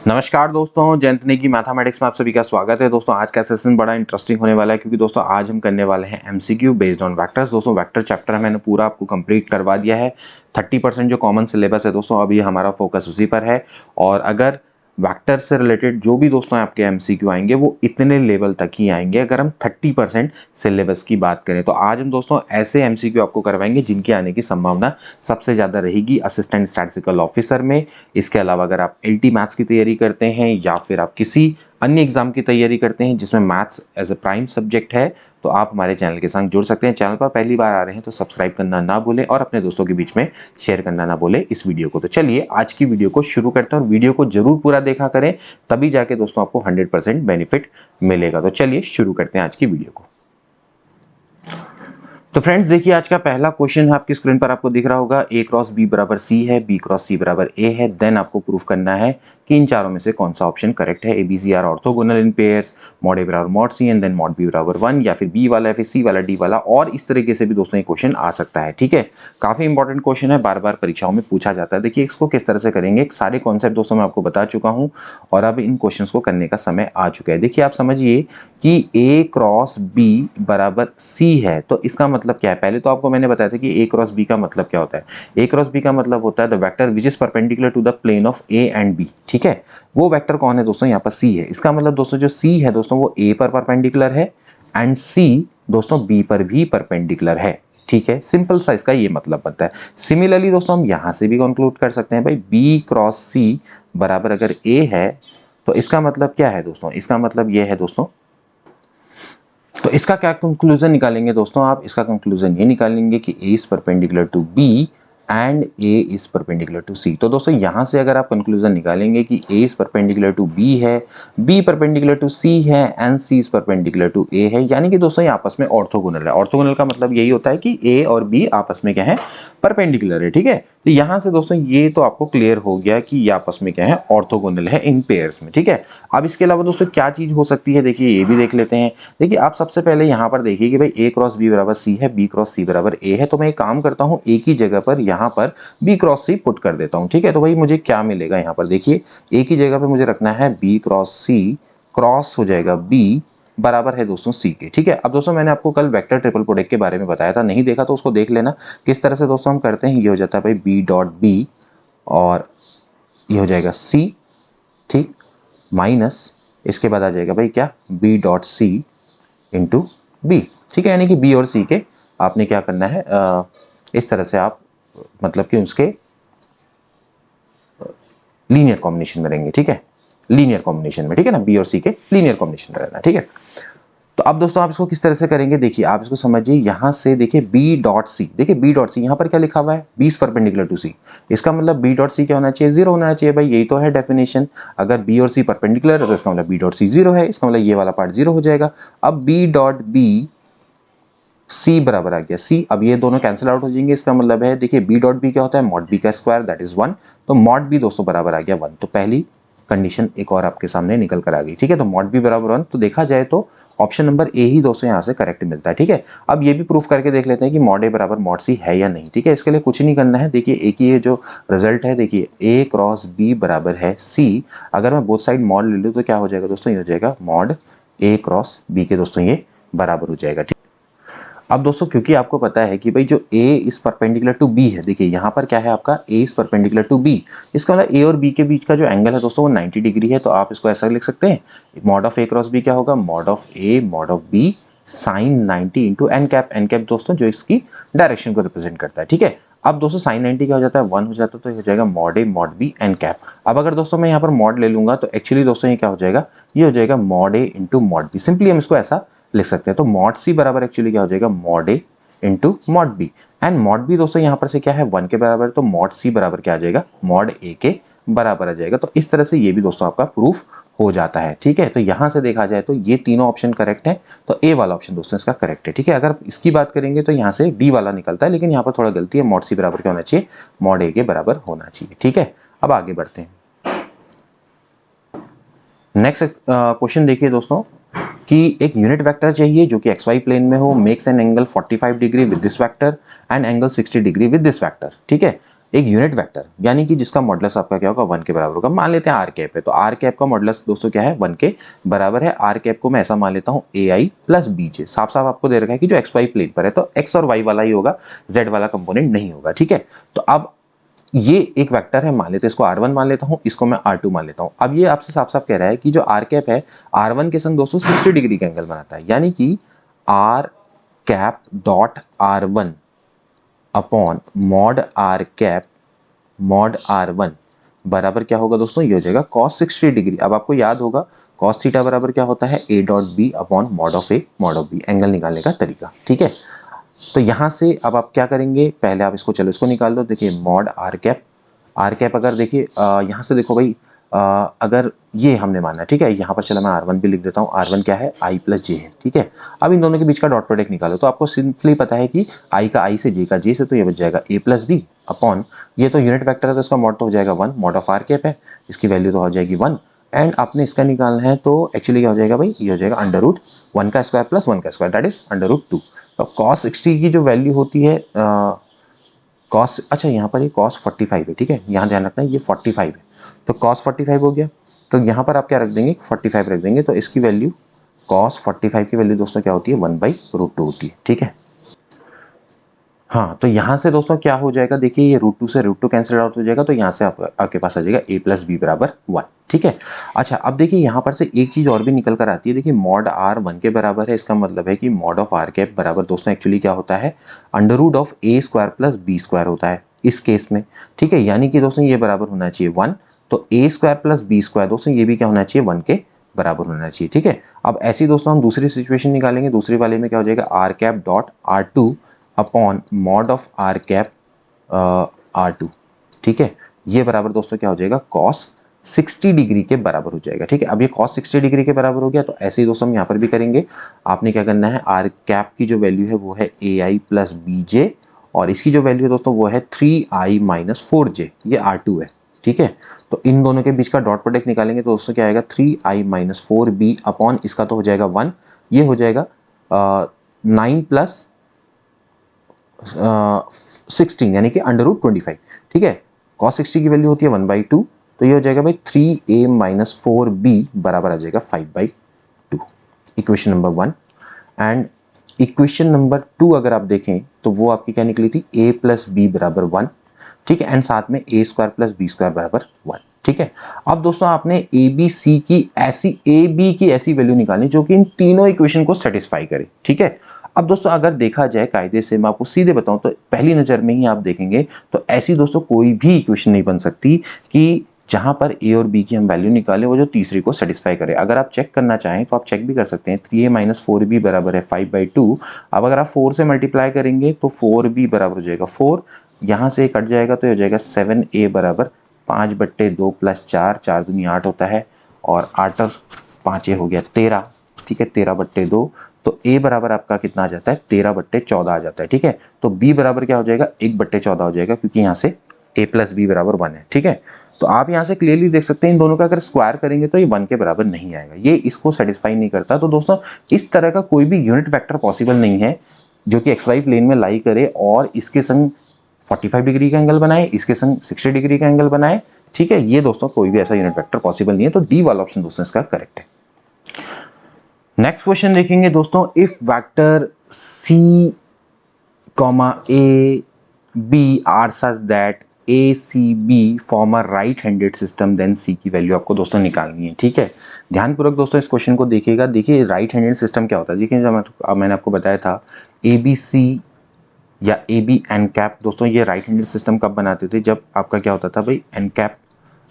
नमस्कार दोस्तों, जयंतनी की मैथमेटिक्स में आप सभी का स्वागत है। दोस्तों आज का सेशन बड़ा इंटरेस्टिंग होने वाला है क्योंकि दोस्तों आज हम करने वाले हैं एमसीक्यू बेस्ड ऑन वेक्टर्स। दोस्तों वेक्टर चैप्टर मैंने पूरा आपको कंप्लीट करवा दिया है। 30% जो कॉमन सिलेबस है दोस्तों, अभी हमारा फोकस उसी पर है। और अगर वेक्टर से रिलेटेड जो भी दोस्तों आपके एमसीक्यू आएंगे वो इतने लेवल तक ही आएंगे अगर हम 30% सिलेबस की बात करें। तो आज हम दोस्तों ऐसे एमसीक्यू आपको करवाएंगे जिनके आने की संभावना सबसे ज़्यादा रहेगी असिस्टेंट स्टैटिस्टिकल ऑफिसर में। इसके अलावा अगर आप एलटी मैथ्स की तैयारी करते हैं या फिर आप किसी अन्य एग्जाम की तैयारी करते हैं जिसमें maths as a prime subject है, तो आप हमारे चैनल के साथ जुड़ सकते हैं। चैनल पर पहली बार आ रहे हैं तो सब्सक्राइब करना ना भूलें और अपने दोस्तों के बीच में शेयर करना ना भूलें इस वीडियो को। तो चलिए आज की वीडियो को शुरू करते हैं और वीडियो को जरूर पूरा देखा करें, तभी जाके दोस्तों आपको 100% बेनिफिट मिलेगा। तो चलिए शुरू करते हैं आज की वीडियो को। तो फ्रेंड्स देखिए, आज का पहला क्वेश्चन है आपकी स्क्रीन पर, आपको दिख रहा होगा ए क्रॉस बी बराबर सी है, बी क्रॉस सी बराबर ए है। देन आपको प्रूफ करना है कि इन चारों में से कौन सा ऑप्शन करेक्ट है। A B C are orthogonal in pairs, mod A बराबर mod C and then mod B बराबर 1, या फिर बी वाला या फिर सी वाला डी वाला, और इस तरीके से भी दोस्तों ये क्वेश्चन आ सकता है। ठीक है, काफी इंपॉर्टेंट क्वेश्चन है, बार बार परीक्षाओं में पूछा जाता है। देखिए इसको किस तरह से करेंगे, सारे कॉन्सेप्ट दोस्तों मैं आपको बता चुका हूँ और अब इन क्वेश्चन को करने का समय आ चुका है। देखिए आप समझिए कि ए क्रॉस बी बराबर सी है, तो इसका मतलब क्या है। पहले तो आपको मैंने बताया था कि ए क्रॉस बी का मतलब क्या होता है। ए क्रॉस बी का मतलब होता है the vector which is perpendicular to the plane of A and B. ठीक है, वो वेक्टर कौन है दोस्तों, यहाँ पर सी है। इसका मतलब दोस्तों जो सी है दोस्तों वो ए पर परपेंडिकुलर है एंड सी दोस्तों बी पर भी परपेंडिकुलर है। ठीक है, सिंपल सा इसका ये मतलब बनता है। सिमिलरली दोस्तों हम यहां से भी कंक्लूड कर सकते हैं भाई बी क्रॉस सी बराबर अगर ए है तो इसका मतलब क्या है दोस्तों, इसका मतलब ये है दोस्तों, तो इसका क्या कंक्लूजन निकालेंगे दोस्तों आप, इसका कंक्लूजन ये निकालेंगे कि A is perpendicular to B and A is perpendicular to C. तो दोस्तों यहां से अगर आप कंक्लूजन निकालेंगे कि A is perpendicular to B है, बी परपेंडिकुलर टू सी है and C is perpendicular to A है, यानी कि दोस्तों ये आपस में ऑर्थोगोनल है। ऑर्थोगोनल का मतलब यही होता है कि ए और बी आपस में क्या है, परपेंडिकुलर है। ठीक है, तो यहां से दोस्तों ये तो आपको क्लियर हो गया कि ये आपस में क्या है, ऑर्थोगोनल है इन पेयर्स में। ठीक है, अब इसके अलावा दोस्तों क्या चीज हो सकती है, देखिए ये भी देख लेते हैं। देखिए आप सबसे पहले यहाँ पर देखिए कि भाई ए क्रॉस बी बराबर सी है, बी क्रॉस सी बराबर ए है, तो मैं एक काम करता हूँ ए की जगह पर यहाँ पर बी क्रॉस सी पुट कर देता हूँ। ठीक है, तो भाई मुझे क्या मिलेगा, यहाँ पर देखिए ए की जगह पर मुझे रखना है बी क्रॉस सी, क्रॉस हो जाएगा बी बराबर है दोस्तों सी के। ठीक है, अब दोस्तों मैंने आपको कल वेक्टर ट्रिपल प्रोडक्ट के बारे में बताया था, नहीं देखा तो उसको देख लेना। किस तरह से दोस्तों हम करते हैं, ये हो जाता है भाई बी डॉट बी और ये हो जाएगा सी, ठीक, माइनस इसके बाद आ जाएगा भाई क्या, B dot C into B. ठीक है, यानी कि बी और सी के आपने क्या करना है, इस तरह से आप मतलब कि उसके लीनियर कॉम्बिनेशन में रहेंगे। ठीक है, लीनियर कॉम्बिनेशन में, ठीक है ना, बी और सी के लीनियर कॉम्बिनेशन में रहना। ठीक है, तो अब दोस्तों आप इसको किस तरह से करेंगे, देखिए आप इसको समझिए। यहां से देखिए बी डॉट सी, देखिए बी डॉट सी यहाँ पर क्या लिखा हुआ है, बी इज परपेंडिकुलर टू सी। इसका मतलब बी डॉट सी क्या होना चाहिए, जीरो होना चाहिए भाई, यही तो है डेफिनेशन। अगर बी और सी परपेंडिकुलर है तो इसका मतलब बी डॉट सी जीरो है, इसका मतलब ये वाला पार्ट जीरो हो जाएगा। अब बी डॉट बी सी बराबर आ गया सी, अब ये दोनों कैंसिल आउट हो जाएंगे। इसका मतलब है देखिए बी डॉट बी क्या होता है, मॉड बी का स्क्वायर दैट इज 1, तो मॉड बी दोस्तों बराबर आ गया 1। तो पहली कंडीशन एक और आपके सामने निकल कर आ गई। ठीक है, तो मॉड बी बराबर 1, तो देखा जाए तो ऑप्शन नंबर ए ही दोस्तों यहाँ से करेक्ट मिलता है। ठीक है, अब ये भी प्रूफ करके देख लेते हैं कि मॉड ए बराबर मॉड सी है या नहीं। ठीक है, इसके लिए कुछ नहीं करना है, देखिए ए की ये जो रिजल्ट है, देखिए ए क्रॉस बी बराबर है सी। अगर मैं बोथ साइड मॉड ले लूँ तो क्या हो जाएगा दोस्तों, ये हो जाएगा मॉड ए क्रॉस बी के दोस्तों ये बराबर हो जाएगा। अब दोस्तों क्योंकि आपको पता है कि भाई जो a is perpendicular to b है, देखिए यहाँ पर क्या है आपका a is perpendicular to b, इसका मतलब a और b के बीच का जो एंगल है दोस्तों वो 90 डिग्री है। तो आप इसको ऐसा लिख सकते हैं, mod of a cross b क्या होगा, mod of a mod of b sine 90 into N cap. N cap दोस्तों जो इसकी डायरेक्शन को रिप्रेजेंट करता है। ठीक है, अब दोस्तों साइन 90 क्या हो जाता है, 1 हो जाता है, तो ये हो जाएगा mod A mod B N cap. अब अगर दोस्तों मैं यहाँ पर मॉड ले लूंगा तो एक्चुअली दोस्तों ये क्या हो जाएगा, ये हो जाएगा mod A into mod B. Simply हम इसको ऐसा लिख सकते हैं। तो मॉड सी बराबर एक्चुअली क्या हो जाएगा, mod A into mod B, and mod B दोस्तों यहाँ पर से क्या है 1 के बराबर, तो मॉड सी बराबर क्या आ जाएगा, मॉड ए के बराबर आ जाएगा। तो इस तरह से ये भी दोस्तों आपका प्रूफ हो जाता है। ठीक है, तो यहाँ से देखा जाए तो ये तीनों ऑप्शन करेक्ट है, तो ए वाला ऑप्शन दोस्तों इसका करेक्ट है। ठीक है, अगर इसकी बात करेंगे तो यहाँ से डी वाला निकलता है, लेकिन यहाँ पर थोड़ा गलती है, मॉड सी बराबर क्या होना चाहिए, मॉड ए के बराबर होना चाहिए। ठीक है, अब आगे बढ़ते हैं। नेक्स्ट क्वेश्चन देखिए दोस्तों कि एक यूनिट वेक्टर चाहिए जो कि xy प्लेन में हो, makes an angle 45 degree with this vector and angle 60 degree with this vector. ठीक है, एक यूनिट वेक्टर यानी कि जिसका मॉडुलस आपका क्या होगा 1 के बराबर होगा। मान लेते हैं आर कैप है, तो आर कैप का मॉडुलस दोस्तों क्या है 1 के बराबर है। आर कैप को मैं ऐसा मान लेता हूँ ए आई प्लस बी जे। साफ साफ आपको दे रखा है कि जो एक्स वाई प्लेन पर है तो एक्स और वाई वाला ही होगा, जेड वाला कंपोनेंट नहीं होगा, ठीक है। तो अब ये एक वेक्टर है, मान लेते हैं इसको R1 मान लेता हूँ, इसको मैं R2 मान लेता हूँ। अब ये आपसे साफ साफ कह रहा है कि जो आर कैप है R1 के संग दोस्तों 60 डिग्री का एंगल बनाता है, यानी कि R cap dot R1 upon mod R cap mod R1 बराबर क्या होगा दोस्तों, ये हो जाएगा cos 60 डिग्री। अब आपको याद होगा cos थीटा बराबर क्या होता है a dot B upon mod of A mod of B, angle निकालने का तरीका, ठीक है। तो यहाँ से अब आप क्या करेंगे, पहले आप इसको चलो इसको निकाल दो। देखिए मॉड आर कैप अगर देखिए यहाँ से देखो भाई, अगर ये हमने माना, ठीक है, यहाँ पर चलो मैं R1 भी लिख देता हूँ। R1 क्या है I प्लस जे है, ठीक है। अब इन दोनों के बीच का डॉट प्रोडक्ट निकालो तो आपको सिंपली पता है कि I का I से J का J से, तो ये बच जाएगा A प्लस बी अपॉन, ये तो यूनिट वेक्टर है तो इसका मॉड तो हो जाएगा 1, मॉड ऑफ आर कैप है, इसकी वैल्यू तो हो जाएगी 1। एंड आपने इसका निकालना है तो एक्चुअली क्या हो जाएगा भाई, ये हो जाएगा अंडर रूट 1 का स्क्वायर प्लस 1 का square, that is under root 2। तो cos 60 की जो वैल्यू होती है cos, अच्छा यहाँ पर ये cos 45 है, ठीक है, यहाँ ध्यान रखना ये 45 है, तो cos 45 हो गया। तो यहाँ पर आप क्या रख देंगे 45 रख देंगे, तो इसकी वैल्यू cos 45 की वैल्यू दोस्तों क्या होती है 1/√2 होती है, ठीक है। हाँ, तो यहाँ से दोस्तों क्या हो जाएगा, देखिए ये √2 से √2 कैंसिल आउट हो जाएगा, तो यहाँ से आपके पास आ जाएगा a प्लस बी बराबर 1, ठीक है। अच्छा अब देखिए यहाँ पर से एक चीज़ और भी निकल कर आती है। देखिए मॉड आर 1 के बराबर है, इसका मतलब है कि मॉड ऑफ आर कैप बराबर दोस्तों एक्चुअली क्या होता है under root of a square plus B square होता है इस केस में, ठीक है। यानी कि दोस्तों ये बराबर होना चाहिए 1, तो a square plus B square दोस्तों ये भी क्या होना चाहिए 1 के बराबर होना चाहिए, ठीक है। अब ऐसे दोस्तों हम दूसरी सिचुएशन निकालेंगे, दूसरी वाले में क्या हो जाएगा R cap dot R2 upon mod of R cap R2, ठीक है। ये बराबर दोस्तों क्या हो जाएगा cos 60 डिग्री के बराबर हो जाएगा, ठीक है। अब ये cos 60 डिग्री के बराबर हो गया, तो ऐसे ही दोस्तों हम यहाँ पर भी करेंगे। आपने क्या करना है, आर कैप की जो वैल्यू है वो है ए आई प्लस बी जे, और इसकी जो वैल्यू है दोस्तों वो है 3i माइनस 4j, ये R2 है, ठीक है। तो इन दोनों के बीच का डॉट प्रोडक्ट निकालेंगे तो दोस्तों क्या आएगा 3i माइनस 4b अपॉन इसका तो हो जाएगा 1, ये हो जाएगा 9 प्लस 16 यानी कि अंडर रूट 25, ठीक है। cos 60 की वैल्यू होती है 1/2, तो ये हो जाएगा भाई 3a माइनस 4b बराबर आ जाएगा 5/2, equation number 1। And equation number 2 अगर आप देखें तो वो आपकी क्या निकली थी a प्लस बी बराबर 1, ठीक है, एंड साथ में a square plus B square बराबर 1, ठीक है। अब दोस्तों आपने ए बी सी की ऐसी ए बी की ऐसी वैल्यू निकालनी जो कि इन तीनों इक्वेशन को सेटिस्फाई करे, ठीक है। अब दोस्तों अगर देखा जाए कायदे से, मैं आपको सीधे बताऊं तो पहली नज़र में ही आप देखेंगे तो ऐसी दोस्तों कोई भी इक्वेशन नहीं बन सकती कि जहां पर ए और बी की हम वैल्यू निकालें वो जो तीसरी को सेटिस्फाई करे। अगर आप चेक करना चाहें तो आप चेक भी कर सकते हैं, 3a माइनस 4b बराबर है 5/2। अब अगर आप 4 से मल्टीप्लाई करेंगे तो 4b बराबर हो जाएगा 4, यहाँ से कट जाएगा तो हो जाएगा 7a बराबर 5/2 प्लस 4, 4 दूनी 8 होता है, और 8 और 5 हो गया 13, ठीक है, 13/2। तो a बराबर आपका कितना आ जाता है 13/14 आ जाता है, ठीक है। तो b बराबर क्या हो जाएगा 1/14 हो जाएगा, क्योंकि यहाँ से a प्लस बी बराबर 1 है, ठीक है। तो आप यहाँ से क्लियरली देख सकते हैं इन दोनों का अगर स्क्वायर करेंगे तो ये 1 के बराबर नहीं आएगा, ये इसको सेटिस्फाई नहीं करता। तो दोस्तों इस तरह का कोई भी यूनिट वेक्टर पॉसिबल नहीं है जो कि एक्स वाई प्लेन में लाई करे और इसके संग 45 डिग्री का एंगल बनाए, इसके संग 60 डिग्री का एंगल बनाए, ठीक है। ये दोस्तों कोई भी ऐसा यूनिट वेक्टर पॉसिबल नहीं है, तो डी वाला ऑप्शन दोस्तों इसका करेक्ट है। नेक्स्ट क्वेश्चन देखेंगे दोस्तों, if vector C comma A B are such that A C B form a right handed system, then C की वैल्यू आपको दोस्तों निकालनी है, ठीक है। ध्यानपूर्वक दोस्तों इस क्वेश्चन को देखिएगा। देखिए राइट हैंडेड सिस्टम क्या होता है, देखिए जब मैंने आपको बताया था ए बी सी या ए बी एन कैप, दोस्तों ये राइट हैंडेड सिस्टम कब बनाते थे, जब आपका क्या होता था भाई एन कैप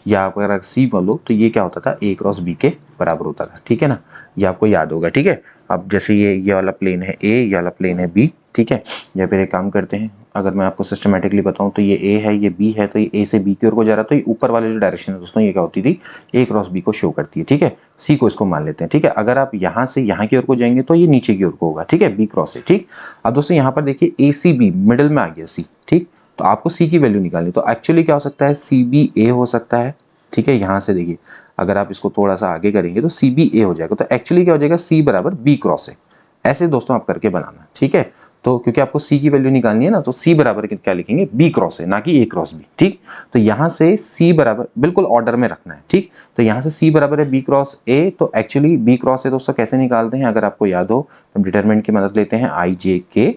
या अगर सी बोलो तो ये क्या होता था ए क्रॉस बी के बराबर होता था, ठीक है ना, ये आपको याद होगा, ठीक है। अब जैसे ये वाला प्लेन है ए, ये वाला प्लेन है बी, ठीक है। या फिर एक काम करते हैं, अगर मैं आपको सिस्टमेटिकली बताऊं तो ये ए है, ये बी है, तो ये ए से बी की ओर को जा रहा, तो ये ऊपर वाले जो डायरेक्शन है दोस्तों ये क्या होती थी ए क्रॉस बी को शो करती है, ठीक है। सी को इसको मान लेते हैं, ठीक है। अगर आप यहाँ से यहाँ की ओर को जाएंगे तो ये नीचे की ओर को होगा, ठीक है, बी क्रॉस है, ठीक। अब दोस्तों यहाँ पर देखिए ए सी बी मिडिल में आ गया सी, ठीक। तो आपको सी की वैल्यू निकालनी, तो एक्चुअली क्या हो सकता है सी बी ए हो सकता है, ठीक है। यहाँ से देखिए अगर आप इसको थोड़ा सा आगे करेंगे तो सी बी ए हो जाएगा, तो एक्चुअली क्या हो जाएगा सी बराबर बी क्रॉस है, ऐसे दोस्तों आप करके बनाना, ठीक है। तो क्योंकि आपको सी की वैल्यू निकालनी है ना, तो सी बराबर क्या लिखेंगे, बी क्रॉस ए, ना कि ए क्रॉस बी, ठीक। तो यहाँ से सी बराबर बिल्कुल ऑर्डर में रखना है, ठीक। तो यहाँ से सी बराबर है बी क्रॉस ए, तो एक्चुअली बी क्रॉस ए दोस्तों कैसे निकालते हैं, अगर आपको याद हो तो हम डिटरमिनेंट की मदद लेते हैं, आई जे के,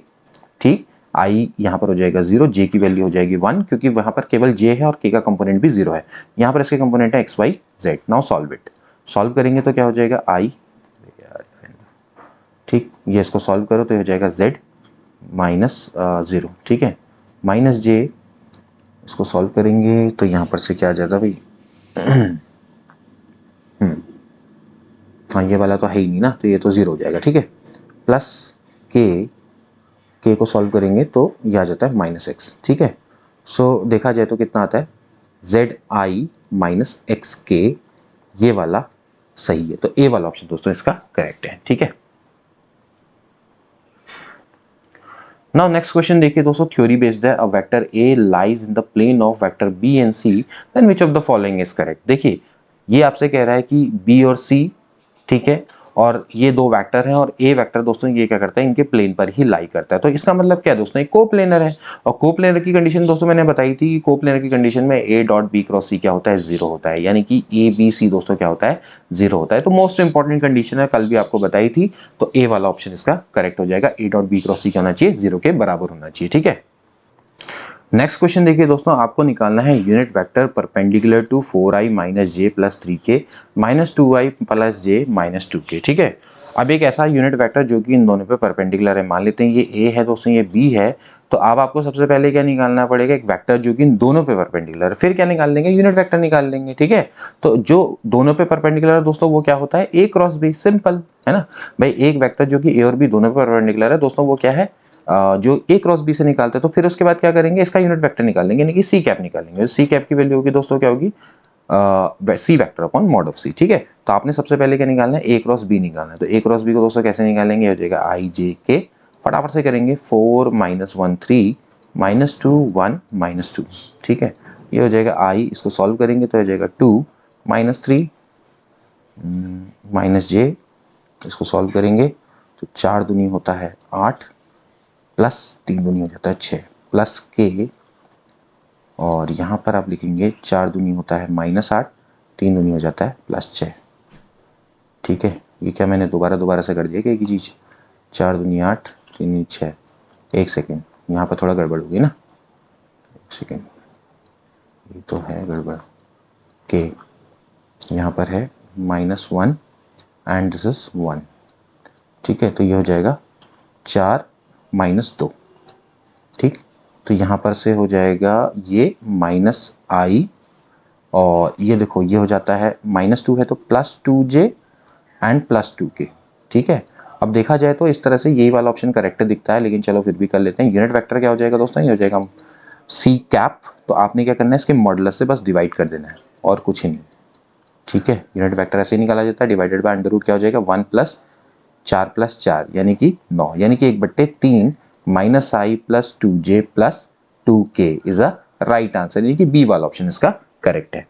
ठीक। आई यहाँ पर हो जाएगा 0, जे की वैल्यू हो जाएगी 1, क्योंकि वहाँ पर केवल जे है और के का कंपोनेंट भी 0 है। यहाँ पर इसके कंपोनेंट है X Y Z. Now solve it, solve करेंगे तो क्या हो जाएगा, आई, ठीक, ये इसको सॉल्व करो तो हो जाएगा z माइनस 0, ठीक है, माइनस जे, इसको सॉल्व करेंगे तो यहाँ पर से क्या आ जाता भाई, हाँ ये वाला तो है ही नहीं ना, तो ये तो 0 हो जाएगा, ठीक है, प्लस के को सॉल्व करेंगे तो ये आ जाता है माइनस एक्स, ठीक है। सो देखा जाए तो कितना आता है, जेड आई माइनस एक्स के, ये वाला सही है, तो ए वाला ऑप्शन दोस्तों इसका करेक्ट है, ठीक है। नाउ नेक्स्ट क्वेश्चन देखिए दोस्तों, थ्योरी बेस्ड है, a vector A lies in the plane of vector B and C, then which of the following is correct. देखिए ये आपसे कह रहा है कि बी और सी, ठीक है, और ये दो वेक्टर हैं और ए वेक्टर दोस्तों ये क्या करता है, इनके प्लेन पर ही लाई करता है। तो इसका मतलब क्या है दोस्तों, एक कोप्लेनर है, और कोप्लेनर की कंडीशन दोस्तों मैंने बताई थी कि कोप्लेनर की कंडीशन में ए डॉट बी क्रॉस सी क्या होता है, 0 होता है, यानी कि ए बी सी दोस्तों क्या होता है, 0 होता है। तो मोस्ट इंपॉर्टेंट कंडीशन है, कल भी आपको बताई थी, तो ए वाला ऑप्शन इसका करेक्ट हो जाएगा, ए डॉट बी क्रॉस सी क्या होना चाहिए, 0 के बराबर होना चाहिए, ठीक है। नेक्स्ट क्वेश्चन देखिए दोस्तों, आपको निकालना है unit vector perpendicular to 4i minus J plus 3k minus 2i plus J minus 2k, ठीक है। अब एक ऐसा यूनिट वेक्टर जो कि इन दोनों पे परपेंडिकुलर है, मान लेते हैं ये a है दोस्तों, ये b है, तो अब आपको सबसे पहले क्या निकालना पड़ेगा, एक वेक्टर जो कि इन दोनों पे परपेंडिकुलर है, फिर क्या निकाल लेंगे, यूनिट वेक्टर निकाल लेंगे, ठीक है। तो जो दोनों पे परपेंडिकुलर है दोस्तों वो क्या होता है, a क्रॉस b, सिंपल है ना भाई। एक वेक्टर जो कि a और b दोनों पे परपेंडिकुलर है दोस्तों, वो क्या है, जो ए क्रॉस बी से निकालते हैं, तो फिर उसके बाद क्या करेंगे, इसका यूनिट वेक्टर निकालेंगे, यानी कि सी कैप निकालेंगे। सी कैप की वैल्यू होगी दोस्तों क्या होगी, C vector upon mod of सी, ठीक है। तो आपने सबसे पहले क्या निकालना है, ए क्रॉस बी निकालना है। तो ए क्रॉस बी को दोस्तों कैसे निकालेंगे, हो जाएगा आई जे के, फटाफट से करेंगे, 4 माइनस 1 3 माइनस 2 1 माइनस 2, ठीक है। ये हो जाएगा आई, इसको सॉल्व करेंगे तो हो जाएगा 2 माइनस 3 माइनस जे, इसको सॉल्व करेंगे तो 4 दूनी होता है 8, प्लस 3 दूनी हो जाता है 6, प्लस के, और यहाँ पर आप लिखेंगे 4 दूनी होता है माइनस 8, 3 दूनी हो जाता है प्लस 6, ठीक है। ये क्या मैंने दोबारा से कर दिया क्या एक ही चीज़, 4 दूनी 8, 3 दूनी 6, एक सेकेंड, यहाँ पर थोड़ा गड़बड़ होगी ना, एक सेकेंड, ये तो है गड़बड़, के यहाँ पर है -1 एंड दिस इज 1, ठीक है। तो ये हो जाएगा 4 माइनस 2, ठीक। तो यहाँ पर से हो जाएगा ये माइनस आई, और ये देखो ये हो जाता है -2 है तो plus 2j and plus 2k, ठीक है। अब देखा जाए तो इस तरह से यही वाला ऑप्शन करेक्ट दिखता है, लेकिन चलो फिर भी कर लेते हैं। यूनिट वेक्टर क्या हो जाएगा दोस्तों, ये हो जाएगा सी कैप, तो आपने क्या करना है, इसके मॉडुलस से बस डिवाइड कर देना है और कुछ ही नहीं, ठीक है। यूनिट वेक्टर ऐसे ही निकाला जाता है, डिवाइडेड बाय अंडर रूट क्या हो जाएगा, 1 प्लस 4 यानी कि 9, यानी कि 1/3 minus I plus 2j plus 2k is a right answer, यानी कि बी वाला ऑप्शन इसका करेक्ट है।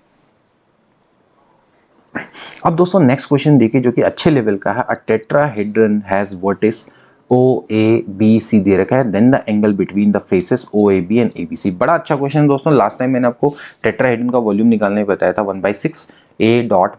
अब दोस्तों नेक्स्ट क्वेश्चन देखिए जो कि अच्छे लेवल का है, a tetrahedron has vertices O A B C दे रखा है, then the angle between the faces O A B and A B C. बड़ा अच्छा क्वेश्चन दोस्तों, लास्ट टाइम मैंने आपको टेट्राहेड्रन का वॉल्यूम निकालने बताया था, 1/6 ए डॉट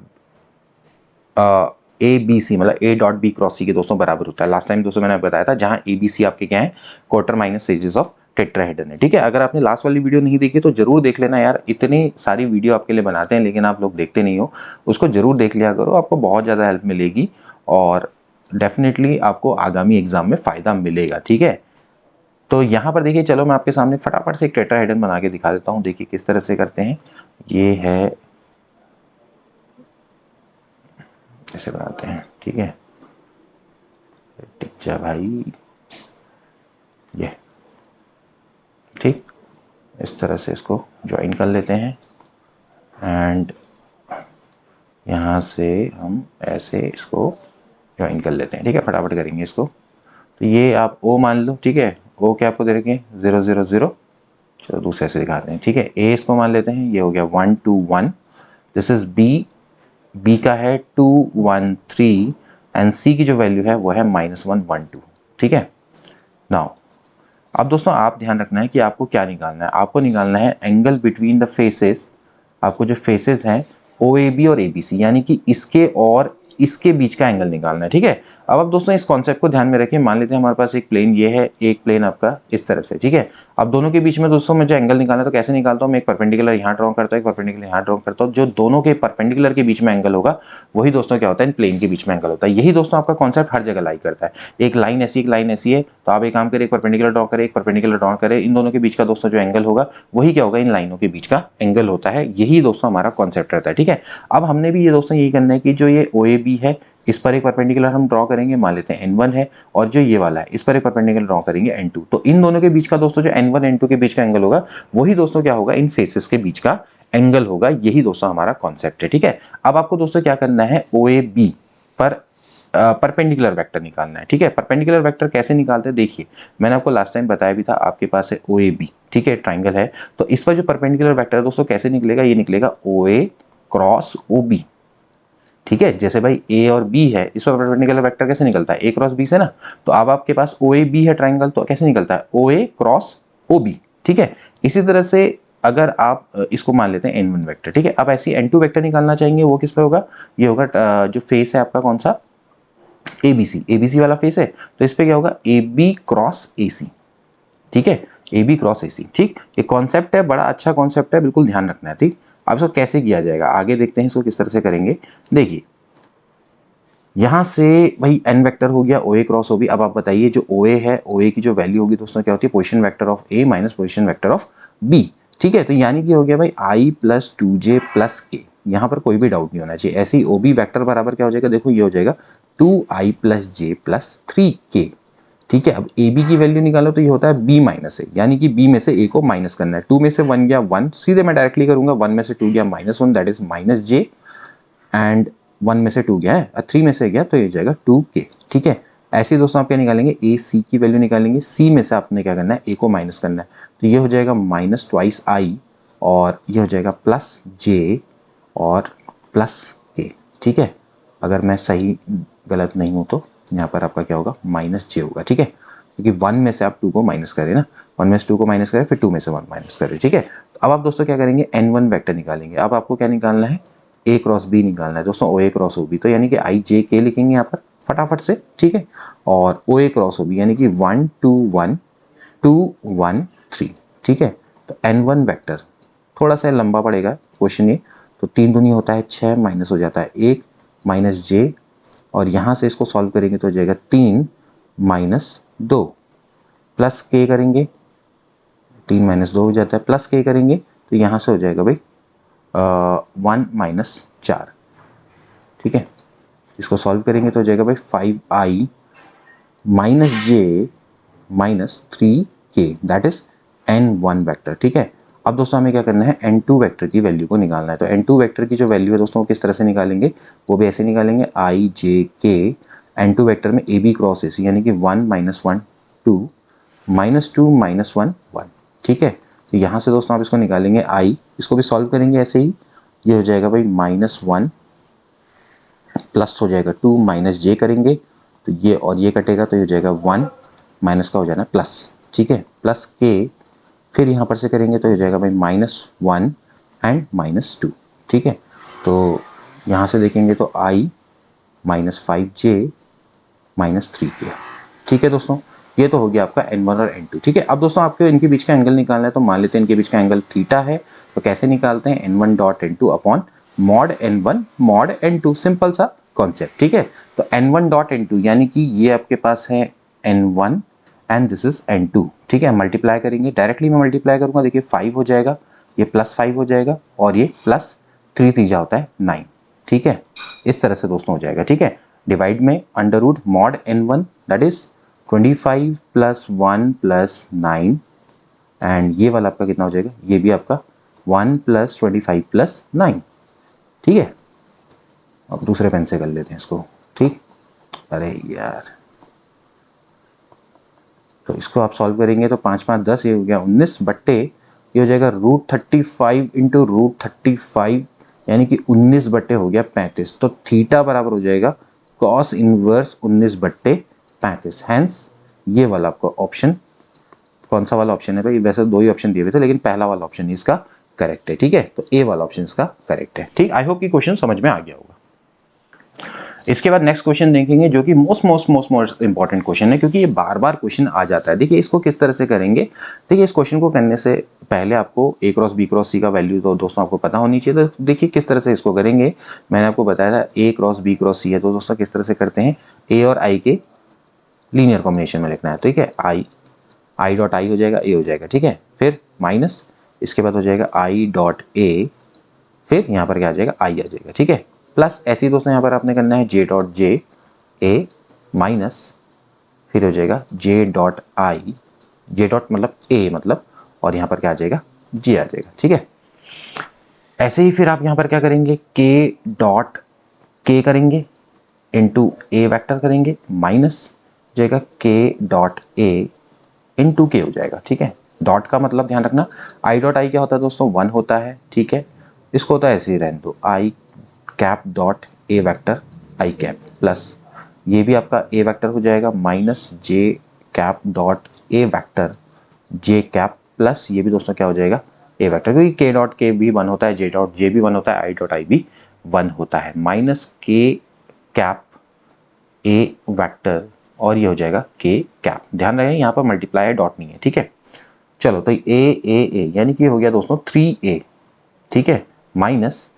ए बी सी, मतलब ए डॉट बी क्रॉस सी के दोस्तों बराबर होता है। लास्ट टाइम दोस्तों मैंने बताया था, जहां ए बी सी आपके क्या है, quarter minus sages of tetrahedron है, ठीक है। अगर आपने लास्ट वाली वीडियो नहीं देखी तो जरूर देख लेना यार, इतनी सारी वीडियो आपके लिए बनाते हैं लेकिन आप लोग देखते नहीं हो, उसको जरूर देख लिया करो, आपको बहुत ज़्यादा हेल्प मिलेगी और डेफिनेटली आपको आगामी एग्जाम में फ़ायदा मिलेगा, ठीक है। तो यहाँ पर देखिए, चलो मैं आपके सामने फटाफट से एक टेट्राहेड्रन बना के दिखा देता हूँ, देखिए किस तरह से करते हैं। ये है, ऐसे बनाते हैं, ठीक है, टिक जा भाई, ये ठीक, इस तरह से इसको ज्वाइन कर लेते हैं एंड यहाँ से हम ऐसे इसको ज्वाइन कर लेते हैं, ठीक है। फटाफट करेंगे इसको, तो ये आप ओ मान लो, ठीक है। ओ क्या आपको दे रखे हैं, 0 0 0, चलो दूसरे से दिखाते हैं, ठीक है। ए इसको मान लेते हैं, ये हो गया 1 2 1, दिस इज बी, बी का है 2 1 3, एंड सी की जो वैल्यू है वो है -112। ठीक है। नाउ अब दोस्तों आप ध्यान रखना है कि आपको क्या निकालना है। आपको निकालना है एंगल बिटवीन द फेसेस। आपको जो फेसेस हैं ओ ए बी और ए बी सी, यानी कि इसके और इसके बीच का एंगल निकालना है। ठीक है। अब आप दोस्तों इस कॉन्सेप्ट को ध्यान में रखिए। मान लेते हैं हमारे पास एक प्लेन ये है, एक प्लेन आपका इस तरह से। ठीक है। अब दोनों के बीच में दोस्तों मुझे एंगल निकालना है तो कैसे निकालता हूँ, मैं एक परपेंडिकुलर यहाँ ड्रॉ करता हूँ, एक परपेंडिकुलर यहाँ ड्रॉ करता हूँ। जो दोनों के परपेंडिकुलर के बीच में एंगल होगा वही दोस्तों क्या होता है, इन प्लेन के बीच में एंगल होता है। यही दोस्तों आपका कॉन्सेप्ट हर जगह लाई करता है। एक लाइन ऐसी, एक लाइन ऐसी है, तो आप एक काम करें, एक परपेंडिकुलर ड्रॉ करें, एक परपेंडिकुलर ड्रॉ करें। इन दोनों के बीच का दोस्तों जो एंगल होगा वही क्या होगा, इन लाइनों के बीच का एंगल होता है। यही दोस्तों हमारा कॉन्सेप्ट रहता है। ठीक है। अब हमने भी ये दोस्तों यही करना है कि जो ये ओ ए बी है इस पर एक परपेंडिकुलर हम ड्रॉ करेंगे, मान लेते हैं n1 है, और जो ये वाला है इस पर एक परपेंडिकुलर ड्रॉ करेंगे n2। तो इन दोनों के बीच का दोस्तों जो n1 n2 के बीच का एंगल होगा वही दोस्तों क्या होगा, इन फेसेस के बीच का एंगल होगा। यही दोस्तों हमारा कॉन्सेप्ट है। ठीक है। अब आपको दोस्तों क्या करना है, ओ ए बी पर परपेंडिकुलर वेक्टर निकालना है। ठीक है। परपेंडिकुलर वेक्टर कैसे निकालते हैं, देखिए मैंने आपको लास्ट टाइम बताया भी था। आपके पास है ओ ए बी, ठीक है, ट्राइंगल है, तो इस पर जो परपेंडिकुलर वेक्टर है दोस्तों कैसे निकलेगा, ये निकलेगा ओ ए क्रॉस ओ बी। ठीक है। जैसे भाई ए और बी है, इस पर परपेंडिकुलर वेक्टर कैसे निकलता है, ए क्रॉस बी से ना। तो अब आपके पास ओ ए बी है ट्राइंगल, तो कैसे निकलता है, ओ ए क्रॉस ओ बी। ठीक है। इसी तरह से अगर आप इसको मान लेते हैं n1 वेक्टर। ठीक है। अब ऐसी n2 वेक्टर निकालना चाहेंगे, वो किस पे होगा, ये होगा जो फेस है आपका कौन सा, एबीसी। एबीसी वाला फेस है तो इस पे क्या होगा, ए बी क्रॉस ए सी। ठीक है। ए बी क्रॉस ए सी। ठीक। ये कॉन्सेप्ट है, बड़ा अच्छा कॉन्सेप्ट है, बिल्कुल ध्यान रखना है। ठीक। अब इसको कैसे किया जाएगा आगे देखते हैं, इसको किस तरह से करेंगे। देखिए यहां से भाई n वेक्टर हो गया, ओ ए क्रॉस ओ बी। अब आप बताइए जो ओ ए है, ओ ए की जो वैल्यू होगी दोस्तों क्या होती है, position vector of A minus position vector of B. ठीक है। तो यानी कि हो गया भाई आई प्लस 2j प्लस के। यहाँ पर कोई भी डाउट नहीं होना चाहिए। ऐसे ही ओ बी वैक्टर बराबर क्या हो जाएगा, देखो ये हो जाएगा 2i प्लस जे प्लस 3k। ठीक है। अब ए बी की वैल्यू निकालो तो ये होता है बी माइनस ए, यानी कि बी में से ए को माइनस करना है। 2 में से 1 गया 1, सीधे मैं डायरेक्टली करूंगा। 1 में से 2 गया -1, that is minus J, and 1 में से 2 गया है, 3 में से गया तो ये जाएगा 2k। ठीक है। ऐसे ही दोस्तों आप क्या निकालेंगे, ए सी की वैल्यू निकालेंगे। सी में से आपने क्या करना है, ए को माइनस करना है, तो ये हो जाएगा माइनस ट्वाइस आई, और ये हो जाएगा प्लस जे और प्लस के। ठीक है। अगर मैं सही गलत नहीं हूँ तो यहाँ पर आपका क्या होगा, माइनस जे होगा। ठीक है। क्योंकि 1 में से आप 2 को माइनस करें ना, 1 में से 2 को माइनस करें, फिर 2 में से 1 माइनस करें। ठीक है। तो अब आप दोस्तों क्या करेंगे, n1 वेक्टर निकालेंगे। अब आपको क्या निकालना है, ए क्रॉस बी निकालना है दोस्तों, ओ ए क्रॉस ओ बी। तो यानी कि आई जे के लिखेंगे यहाँ पर फटाफट से। ठीक है। और ओ ए क्रॉस ओ बी यानी कि 1 2 1 2 1 3। ठीक है। तो n1 वेक्टर थोड़ा सा लंबा पड़ेगा क्वेश्चन ये, तो 3 दूनी होता है 6, माइनस हो जाता है 1 माइनस जे, और यहाँ से इसको सॉल्व करेंगे तो हो जाएगा 3 माइनस 2 प्लस के करेंगे, 3 माइनस 2 हो जाता है, प्लस के करेंगे तो यहाँ से हो जाएगा भाई 1 माइनस 4। ठीक है। इसको सॉल्व करेंगे तो हो जाएगा भाई 5i minus J minus 3k, that is n1 vector. ठीक है। अब दोस्तों हमें क्या करना है, n2 वेक्टर की वैल्यू को निकालना है। तो n2 वेक्टर की जो वैल्यू है दोस्तों वो किस तरह से निकालेंगे, वो भी ऐसे निकालेंगे, आई जे के n2 वेक्टर में ए बी क्रॉस ए सी, यानी कि 1 माइनस 1 2 माइनस 2 माइनस 1 1। ठीक है। तो यहाँ से दोस्तों आप इसको निकालेंगे आई, इसको भी सॉल्व करेंगे ऐसे ही, ये हो जाएगा भाई -1 प्लस हो जाएगा 2 माइनस जे करेंगे तो ये और ये कटेगा तो ये हो जाएगा 1 माइनस का हो जाना प्लस। ठीक है। प्लस के, फिर यहाँ पर से करेंगे तो हो जाएगा भाई -1 एंड -2। ठीक है। तो यहाँ से देखेंगे तो आई -5j -3k। ठीक है दोस्तों, ये तो हो गया आपका n1 और n2। ठीक है। अब दोस्तों आपको इनके बीच का एंगल निकालना है, तो मान लेते हैं इनके बीच का एंगल थीटा है। तो कैसे निकालते हैं, n1 dot n2 upon mod n1 mod n2, simple सा कॉन्सेप्ट। ठीक है। तो n1 डॉट n2 यानी कि ये आपके पास है n1 and this is n2। ठीक है। मल्टीप्लाई करेंगे, डायरेक्टली मैं मल्टीप्लाई करूंगा, देखिए 5 हो जाएगा, ये +5 हो जाएगा, और ये +3 तीजा होता है 9। ठीक है। इस तरह से दोस्तों हो जाएगा। ठीक है। डिवाइड में under root mod n1 that is 25 plus 1 plus 9, and ये वाला आपका कितना हो जाएगा, ये भी आपका 1 प्लस 25 प्लस 9। ठीक है। अब दूसरे पेन से कर लेते हैं इसको। ठीक। अरे यार, तो इसको आप सॉल्व करेंगे तो 5 5 10, ये हो गया 19 बट्टे, ये हो जाएगा √35 इंटू √35, यानी कि 19 बट्टे हो गया 35। तो थीटा बराबर हो जाएगा कॉस इनवर्स 19/35। हैंस ये वाला आपको ऑप्शन, कौन सा वाला ऑप्शन है भाई, वैसे दो ही ऑप्शन दिए हुए थे लेकिन पहला वाला ऑप्शन इसका करेक्ट है। ठीक है, तो ए वाला ऑप्शन इसका करेक्ट है। ठीक, आई होप कि क्वेश्चन समझ में आ गया होगा। इसके बाद नेक्स्ट क्वेश्चन देखेंगे जो कि मोस्ट इंपॉर्टेंट क्वेश्चन है, क्योंकि ये बार बार क्वेश्चन आ जाता है। देखिए इसको किस तरह से करेंगे। देखिए इस क्वेश्चन को करने से पहले आपको ए क्रॉस बी क्रॉस सी का वैल्यू तो दोस्तों आपको पता होनी चाहिए। तो देखिए किस तरह से इसको करेंगे। मैंने आपको बताया था ए क्रॉस बी क्रॉस सी है, तो दोस्तों किस तरह से करते हैं, ए और आई के लीनियर कॉम्बिनेशन में लिखना है। ठीक है, आई डॉट आई हो जाएगा, ए हो जाएगा। ठीक है, फिर माइनस, इसके बाद हो जाएगा आई डॉट ए, फिर यहाँ पर क्या आ जाएगा, आई आ जाएगा। ठीक है, प्लस ऐसे ही दोस्तों यहाँ पर आपने करना है जे डॉट जे ए माइनस, फिर हो जाएगा J dot I, J dot मतलब ए मतलब, और यहाँ पर क्या आ जाएगा, जे आ जाएगा। ठीक है, ऐसे ही फिर आप यहाँ पर क्या करेंगे, के डॉट के करेंगे इंटू ए वैक्टर करेंगे, माइनस जाएगा के डॉट ए इंटू के हो जाएगा। ठीक है, डॉट का मतलब ध्यान रखना, आई डॉट आई क्या होता है दोस्तों, 1 होता है। ठीक है, इसको होता है ऐसे ही रहने दो, I cap dot A vector I cap, plus ये भी आपका ए वैक्टर हो जाएगा, minus J cap dot A vector J cap, plus ये भी दोस्तों क्या हो जाएगा, ए वैक्टर, क्योंकि के डॉट के भी 1 होता है, जे डॉट जे भी 1 होता है, आई डॉट आई भी 1 होता है, माइनस के कैप ए वैक्टर, और ये हो जाएगा के कैप। ध्यान रहे यहाँ पर मल्टीप्लाई है, डॉट नहीं है। ठीक है, चलो तो ए यानी कि हो गया दोस्तों 3a। ठीक है, माइनस,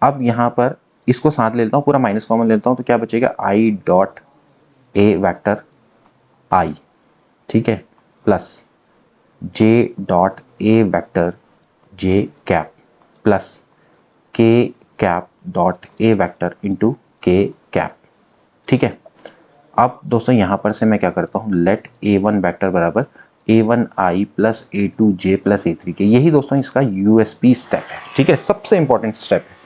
अब यहाँ पर इसको साथ ले लेता हूँ, पूरा माइनस कॉमन लेता हूँ, तो क्या बचेगा, I dot A vector I. ठीक है, plus J dot A vector J cap, plus K cap dot A vector into K cap. ठीक है, अब दोस्तों यहाँ पर से मैं क्या करता हूँ, लेट a1 वैक्टर बराबर a1i plus a2j plus a3k। यही दोस्तों इसका यूएसपी स्टेप है। ठीक है, सबसे इंपॉर्टेंट स्टेप है,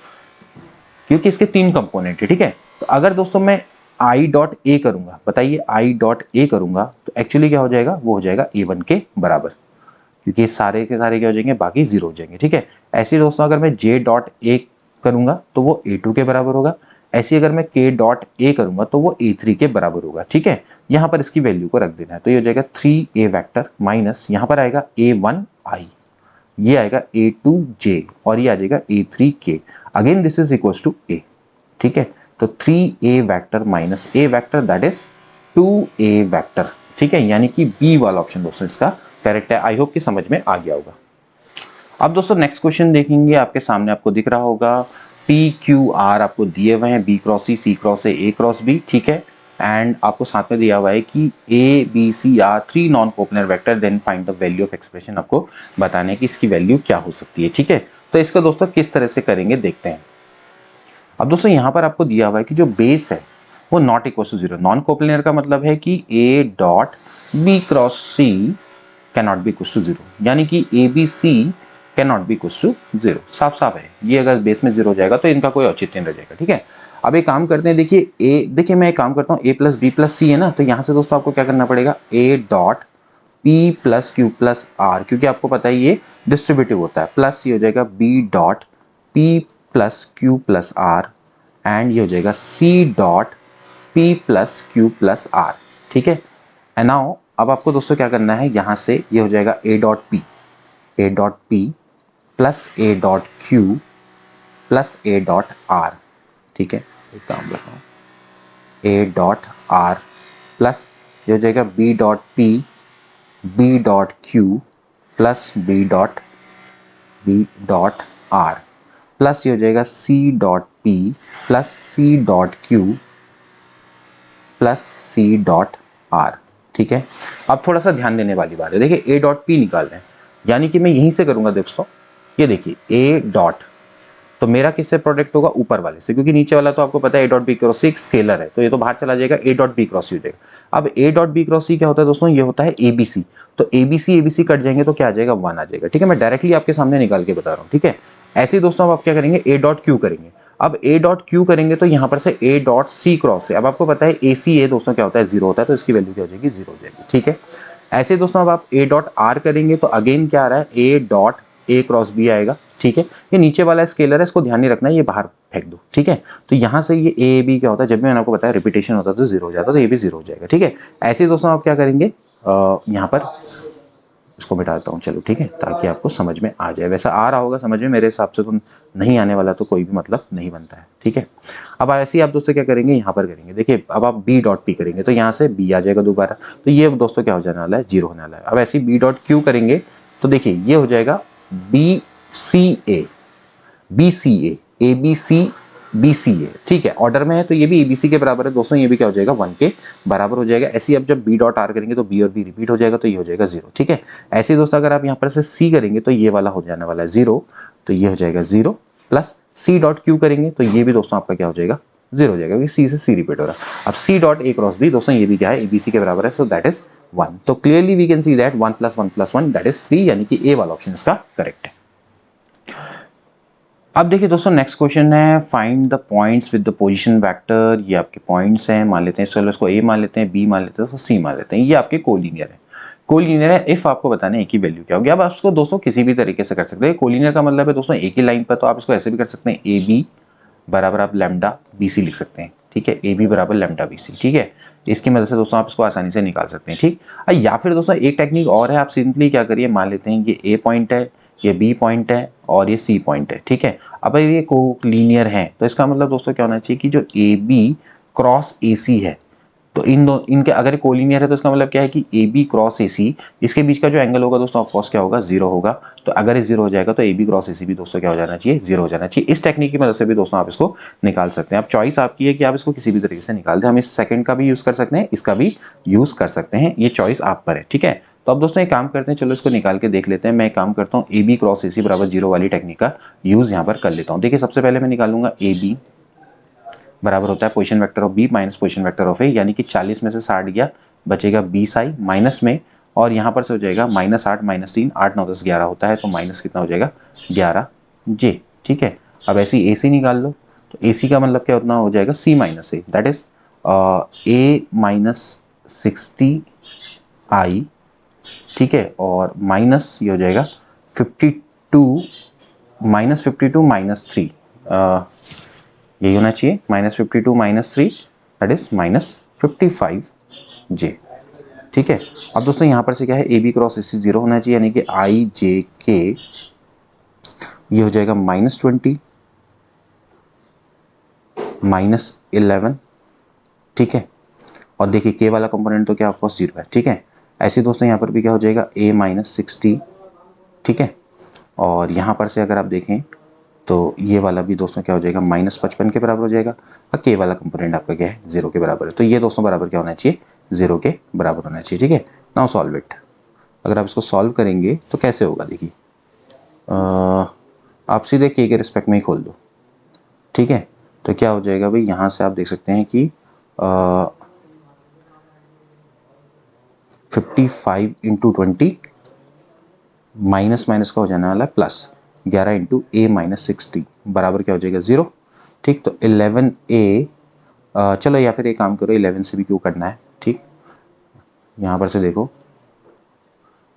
क्योंकि इसके 3 कंपोनेंट है। ठीक है, तो अगर दोस्तों मैं आई डॉट ए करूंगा, बताइए आई डॉट ए करूंगा, तो एक्चुअली क्या हो जाएगा, वो हो जाएगा a1 के बराबर, क्योंकि सारे के सारे क्या हो जाएंगे, बाकी 0 हो जाएंगे। ठीक है, ऐसे दोस्तों अगर मैं जे डॉट ए करूंगा तो वो a2 के बराबर होगा, ऐसे अगर मैं k डॉट ए करूंगा तो वो a3 के बराबर होगा। ठीक है, यहाँ पर इसकी वैल्यू को रख देना है, तो ये हो जाएगा 3a वैक्टर माइनस यहाँ पर आएगा a1i, ये आएगा a2j, और ये आ जाएगा a3k। Again this is equals to a। ठीक है, तो 3a vector minus a vector that is 2a vector. ठीक है, यानी कि बी वाला ऑप्शन दोस्तों इसका करेक्ट है। आई होप कि समझ में आ गया होगा। अब दोस्तों नेक्स्ट क्वेश्चन देखेंगे, आपके सामने आपको दिख रहा होगा पी क्यू आर आपको दिए हुए हैं, B cross C cross A cross B. ठीक है, एंड आपको साथ में दिया हुआ है कि A B C are 3 non coplanar vectors, then find the value of expression, आपको बताने की इसकी वैल्यू क्या हो सकती है। ठीक है, तो इसका दोस्तों किस तरह से करेंगे देखते हैं। अब दोस्तों यहाँ पर आपको दिया हुआ है कि जो बेस है वो not equal to 0। Non coplanar का मतलब है कि A dot B cross C can not be equal to 0, यानी कि A B C can not be equal to 0। साफ साफ है, ये अगर बेस में 0 हो जाएगा तो इनका कोई औचित्य नहीं रह जाएगा। ठीक है, अब एक काम करते हैं, देखिए मैं एक काम करता हूँ, a प्लस बी प्लस सी है ना, तो यहाँ से दोस्तों आपको क्या करना पड़ेगा, a dot P plus Q plus R, क्योंकि आपको पता है ये डिस्ट्रीब्यूटिव होता है, प्लस ये हो जाएगा b dot P plus Q plus R, and ये हो जाएगा c dot P plus Q plus R. ठीक है, एंड नाउ अब आपको दोस्तों क्या करना है, यहाँ से ये हो जाएगा a dot P plus a dot Q plus a dot are. ठीक है, एक काम रखा हूँ, a डॉट आर प्लस ये हो जाएगा b dot P b dot Q plus b dot are, plus ये हो जाएगा c dot P plus c dot Q plus c dot are. ठीक है, अब थोड़ा सा ध्यान देने वाली बात है, देखिए a डॉट पी निकाल रहे हैं, यानी कि मैं यहीं से करूंगा दोस्तों, ये देखिए a डॉट, तो मेरा किससे प्रोडक्ट होगा, ऊपर वाले से, क्योंकि नीचे वाला तो आपको पता है a डॉट बी क्रॉस सी एक स्केलर है, तो ये तो बाहर चला जाएगा, a डॉट बी क्रॉस सी हो जाएगा। अब a डॉट बी क्रॉस सी क्या होता है दोस्तों, ये होता है abc, तो abc कट जाएंगे तो क्या आ जाएगा, 1 आ जाएगा। ठीक है, मैं डायरेक्टली आपके सामने निकाल के बता रहा हूँ। ठीक है, ऐसे ही दोस्तों अब आप क्या करेंगे, a डॉट क्यू करेंगे। अब a डॉट क्यू करेंगे तो यहाँ पर से a डॉट सी क्रॉस है, अब आपको पता है a दोस्तों क्या होता है, 0 होता है, तो इसकी वैल्यू क्या हो जाएगी, 0 हो जाएगी। ठीक है, ऐसे दोस्तों अब आप a डॉट आर करेंगे तो अगेन क्या आ रहा है, a dot A cross B आएगा, ठीक है। ये नीचे वाला स्केलर है, इसको ध्यान नहीं रखना है, ये बाहर फेंक दो, ठीक है। तो यहाँ से ये ए बी क्या होता है, जब भी मैंने आपको बताया रिपीटेशन होता है तो 0 हो जाता है, तो ये भी 0 हो जाएगा, ठीक है। ऐसे ही दोस्तों आप क्या करेंगे, यहाँ पर इसको मिटाता हूँ, चलो ठीक है, ताकि आपको समझ में आ जाए। वैसा आ रहा होगा समझ में, मेरे हिसाब से तो नहीं आने वाला तो कोई भी मतलब नहीं बनता है, ठीक है। अब ऐसे ही आप दोस्तों क्या करेंगे, यहाँ पर करेंगे, देखिए अब आप बी डॉट पी करेंगे तो यहाँ से बी आ जाएगा दोबारा, तो ये दोस्तों क्या हो जाने वाला है, 0 होने वाला है। अब ऐसे ही बी डॉट क्यू करेंगे तो देखिए ये हो जाएगा B C A, B C A B C B C A, ठीक है। ऑर्डर में है तो ये भी ए बी सी के बराबर है दोस्तों, ये भी क्या हो जाएगा 1 के बराबर हो जाएगा। ऐसे ही अब जब बी डॉट आर करेंगे तो बी और बी रिपीट हो जाएगा, तो ये हो जाएगा 0, ठीक है। ऐसे ही दोस्तों अगर आप यहाँ पर से सी करेंगे तो ये वाला हो जाने वाला है 0, तो ये हो जाएगा 0 प्लस सी डॉट क्यू करेंगे तो ये भी दोस्तों आपका क्या हो जाएगा, 0 हो जाएगा, क्योंकि सी से सी रिपीट हो रहा है। अब C dot A cross B दोस्तों ये भी क्या है, ए बी सी के बराबर है, सो दैट इज 1। तो clearly we can see that 1 + 1 + 1 that is 3, यानी कि ए वाला ऑप्शन इसका करेक्ट है। अब देखिए दोस्तों नेक्स्ट क्वेश्चन है, find the points with the position vector. ये आपके पॉइंट्स हैं, मान लेते हैं, चलो इसको ए मान लेते हैं, बी मान लेते हैं, तो सी मान लेते हैं। ये आपके कोलिनियर है, कोलिनियर है इफ आपको बताना है ए की वैल्यू क्या होगी। अब आप इसको दोस्तों किसी भी तरीके से कर सकते हैं। कोलिनियर का मतलब है दोस्तों एक ही लाइन पर, तो आप इसको ऐसे भी कर सकते हैं, ए बी बराबर आप लैम्डा बी सी लिख सकते हैं, ठीक है। ए बी बराबर लैम्डा बी सी, ठीक है। इसकी मदद से दोस्तों आप इसको आसानी से निकाल सकते हैं, ठीक। या फिर दोस्तों एक टेक्निक और है, आप सिंपली क्या करिए, मान लेते हैं ये ए पॉइंट है, ये बी पॉइंट है और ये सी पॉइंट है, ठीक है। अब ये कोलिनियर है तो इसका मतलब दोस्तों क्या होना चाहिए कि जो ए बी क्रॉस ए सी है, तो इनके अगर कोलिनियर है तो इसका मतलब क्या है कि ए बी क्रॉस ए सी, इसके बीच का जो एंगल होगा दोस्तों ऑफकोर्स क्या होगा, 0 होगा। तो अगर ये 0 हो जाएगा तो ए बी क्रॉस ए सी भी दोस्तों क्या हो जाना चाहिए, 0 हो जाना चाहिए। इस टेक्निक की मदद से भी दोस्तों आप इसको निकाल सकते हैं। अब चॉइस आपकी है कि आप इसको किसी भी तरीके से निकाल दें। हम इस सेकंड का भी यूज कर सकते हैं, इसका भी यूज कर सकते हैं, ये चॉइस आप पर है, ठीक है। तो अब दोस्तों एक काम करते हैं, चलो इसको निकाल के देख लेते हैं। मैं एक काम करता हूँ, ए बी क्रॉस ए सी बराबर 0 वाली टेक्निक का यूज यहाँ पर कर लेता हूँ। देखिए सबसे पहले मैं निकालूंगा ए बी बराबर होता है position vector of B minus position vector of A, यानी कि 40 में से 60 गया, बचेगा 20 आई माइनस में, और यहाँ पर से हो जाएगा -8 -3, 8 9 10 11 होता है, तो माइनस कितना हो जाएगा 11 जे, ठीक है। अब ऐसे ही ए सी निकाल लो, तो ए सी का मतलब क्या उतना हो जाएगा C minus A, that is A -60 I, ठीक है, और माइनस ये हो जाएगा 52 -3, यही होना चाहिए, -52 -3 दैट इज -55 जे, ठीक है। अब दोस्तों यहाँ पर से क्या है, ए बी क्रॉस ए सी 0 होना चाहिए, यानी कि आई जे के ये हो जाएगा -20 -11, ठीक है। और देखिए के वाला कंपोनेंट तो क्या ऑफकोर्स 0 है, ठीक है। ऐसे दोस्तों यहाँ पर भी क्या हो जाएगा a -60, ठीक है। और यहाँ पर से अगर आप देखें तो ये वाला भी दोस्तों क्या हो जाएगा -55 के बराबर हो जाएगा, और के वाला कंपोनेंट आपका क्या है 0 के बराबर है, तो ये दोस्तों बराबर क्या होना चाहिए 0 के बराबर होना चाहिए, ठीक है। Now solve it. अगर आप इसको सॉल्व करेंगे तो कैसे होगा, देखिए आप सीधे के रिस्पेक्ट में ही खोल दो, ठीक है। तो क्या हो जाएगा भाई, यहाँ से आप देख सकते हैं कि 55 × 20 माइनस माइनस का हो जाने वाला है प्लस 11 × a -60 बराबर क्या हो जाएगा 0, ठीक। तो 11a, चलो या फिर एक काम करो 11 से भी क्यों करना है, ठीक। यहाँ पर से देखो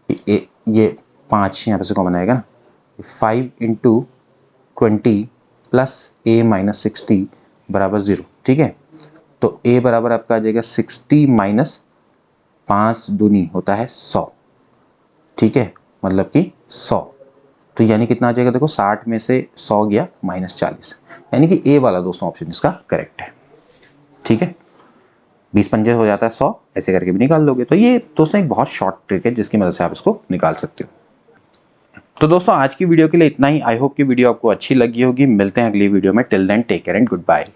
ये 5 यहाँ पर से कॉमन आएगा ना, 5 × 20 प्लस a -60 बराबर 0, ठीक है। तो a बराबर आपका आ जाएगा 60 माइनस 5 दूनी होता है 100, ठीक है, मतलब कि 100, तो यानी कितना आ जाएगा, देखो 60 में से 100 गया -40, यानी कि ए वाला दोस्तों ऑप्शन इसका करेक्ट है, ठीक है। 20 पंजे हो जाता है 100, ऐसे करके भी निकाल लोगे। तो ये दोस्तों एक बहुत शॉर्ट ट्रिक है जिसकी मदद से आप इसको निकाल सकते हो। तो दोस्तों आज की वीडियो के लिए इतना ही। आई होप कि वीडियो आपको अच्छी लगी होगी। मिलते हैं अगली वीडियो में। Till then take care and good bye.